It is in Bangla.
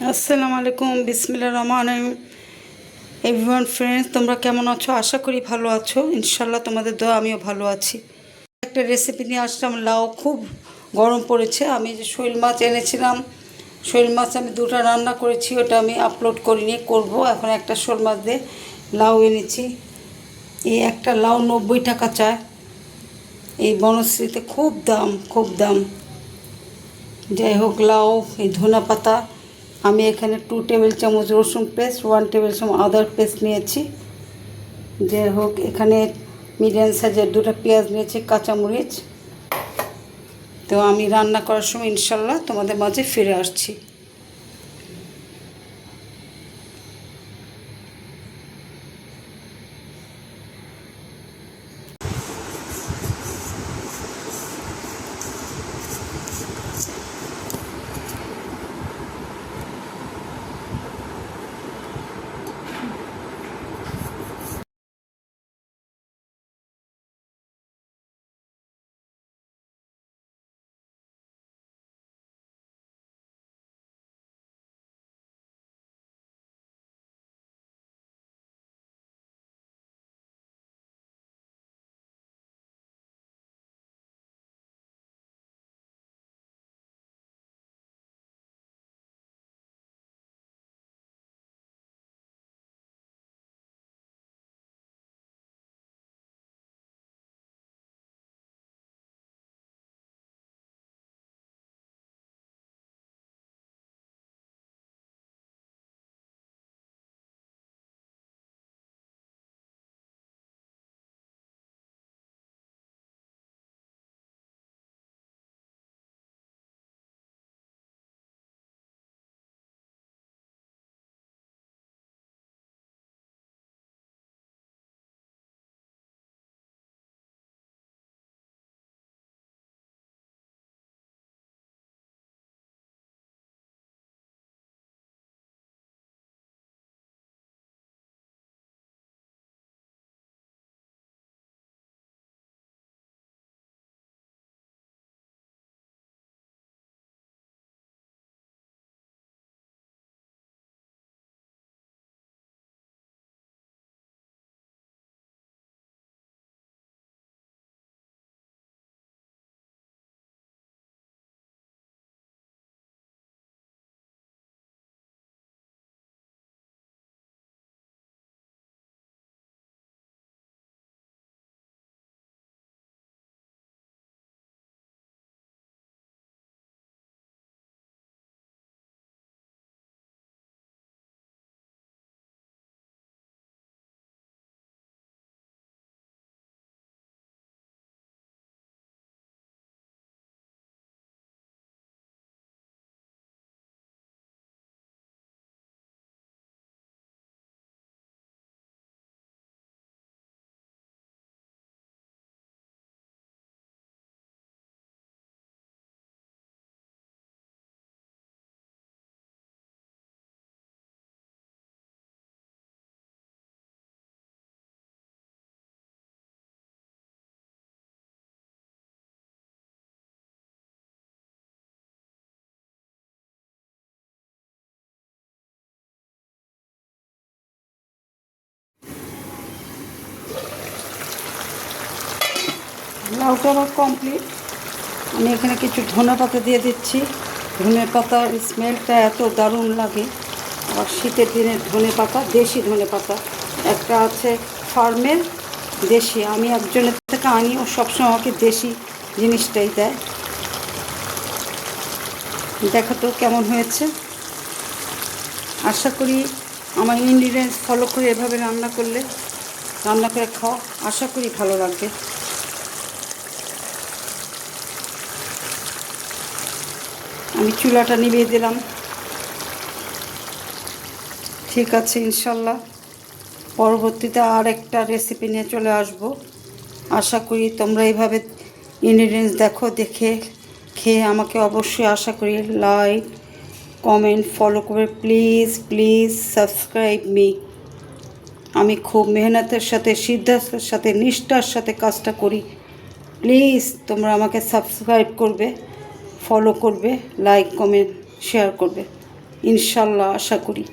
আসসালামু আলাইকুম, বিসমিল্লাহির রহমানির রহিম। এভরিওয়ান ফ্রেন্ডস, তোমরা কেমন আছো? আশা করি ভালো আছো। ইনশাল্লাহ তোমাদের দোয়া আমিও ভালো আছি। একটা রেসিপি নিয়ে আসলাম। লাউ খুব গরম পড়েছে। আমি যে শৈল মাছ এনেছিলাম, শৈল মাছ আমি দুটো রান্না করেছি, ওটা আমি আপলোড করিনি, করব। এখন একটা শোল মাছ দিয়ে লাউ এনেছি। এই একটা লাউ 90 টাকা চায়। এই বনশ্রীতে খুব দাম, খুব দাম। যাই হোক, লাউ, এই ধনে পাতা, আমি এখানে 2 টেবিল চামচ রসুন পেস্ট, 1 টেবিল চামচ আদার পেস্ট নিয়েছি। যাই হোক, এখানে মিডিয়াম সাইজের 2টা পেঁয়াজ নিয়েছি, কাঁচামরিচ। তো আমি রান্না করার সময় ইনশাল্লাহ তোমাদের মাঝে ফিরে আসছি। লাউটা আমার কমপ্লিট। আমি এখানে কিছু ধনে পাতা দিয়ে দিচ্ছি। ধনে পাতার স্মেলটা এত দারুণ লাগে। আর শীতের দিনের ধনে পাতা, দেশি ধনে পাতা একটা আছে ফার্মের, দেশি। আমি একজনের থেকে আনি, ও সবসময় আমাকে দেশি জিনিসটাই দেয়। দেখা তো কেমন হয়েছে। আশা করি আমার ইনগ্রিডিয়েন্টস ফলো করে এভাবে রান্না করে খাওয়া, আশা করি ভালো লাগবে। আমি চুলাটা নিভিয়ে দিলাম। ঠিক আছে, ইনশাল্লাহ পরবর্তীতে আর একটা রেসিপি নিয়ে চলে আসব। আশা করি তোমরা এইভাবে ইনগ্রিডিয়েন্টস দেখে খেয়ে আমাকে অবশ্যই, আশা করি, লাইক, কমেন্ট, ফলো করবে। Please please subscribe me. আমি খুব মেহনতের সাথে, সিদ্ধান্তের সাথে, নিষ্ঠার সাথে কাজটা করি। প্লিজ তোমরা আমাকে সাবস্ক্রাইব করবে, ফলো করবে, লাইক, কমেন্ট, শেয়ার করবে। ইনশাল্লাহ আশা করি।